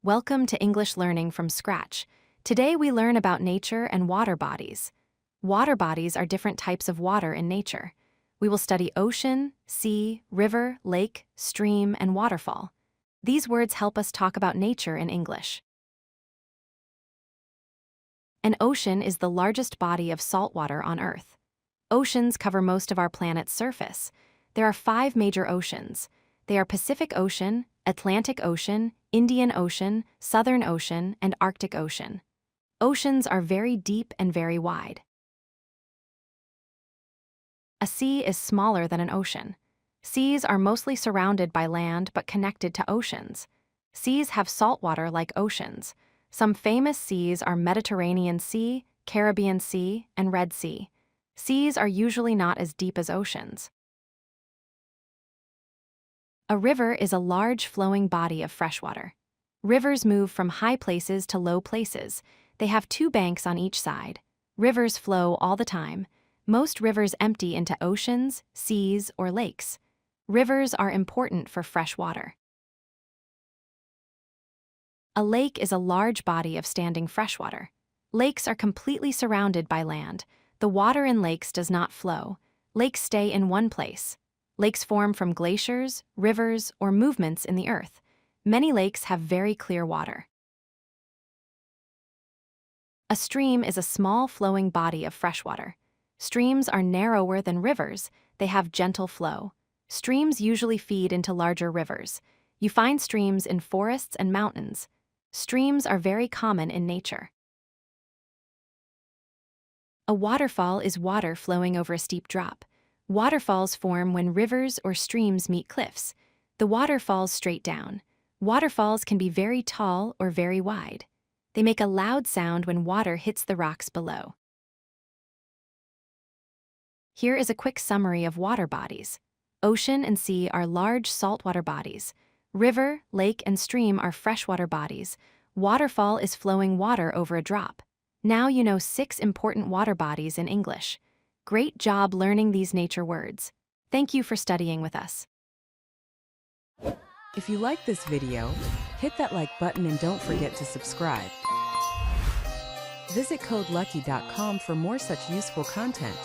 Welcome to English Learning from Scratch. Today we learn about nature and water bodies. Water bodies are different types of water in nature. We will study ocean, sea, river, lake, stream, and waterfall. These words help us talk about nature in English. An ocean is the largest body of salt water on Earth. Oceans cover most of our planet's surface. There are 5 major oceans. They are Pacific Ocean, Atlantic Ocean, Indian Ocean, Southern Ocean, and Arctic Ocean. Oceans are very deep and very wide. A sea is smaller than an ocean. Seas are mostly surrounded by land but connected to oceans. Seas have salt water like oceans. Some famous seas are Mediterranean Sea, Caribbean Sea, and Red Sea. Seas are usually not as deep as oceans. A river is a large flowing body of freshwater. Rivers move from high places to low places. They have 2 banks on each side. Rivers flow all the time. Most rivers empty into oceans, seas, or lakes. Rivers are important for fresh water. A lake is a large body of standing freshwater. Lakes are completely surrounded by land. The water in lakes does not flow. Lakes stay in one place. Lakes form from glaciers, rivers, or movements in the earth. Many lakes have very clear water. A stream is a small flowing body of freshwater. Streams are narrower than rivers. They have gentle flow. Streams usually feed into larger rivers. You find streams in forests and mountains. Streams are very common in nature. A waterfall is water flowing over a steep drop. Waterfalls form when rivers or streams meet cliffs. The water falls straight down. Waterfalls can be very tall or very wide. They make a loud sound when water hits the rocks below. Here is a quick summary of water bodies. Ocean and sea are large saltwater bodies. River, lake, and stream are freshwater bodies. Waterfall is flowing water over a drop. Now you know 6 important water bodies in English. Great job learning these nature words. Thank you for studying with us. If you like this video, hit that like button and don't forget to subscribe. Visit codelucky.com for more such useful content.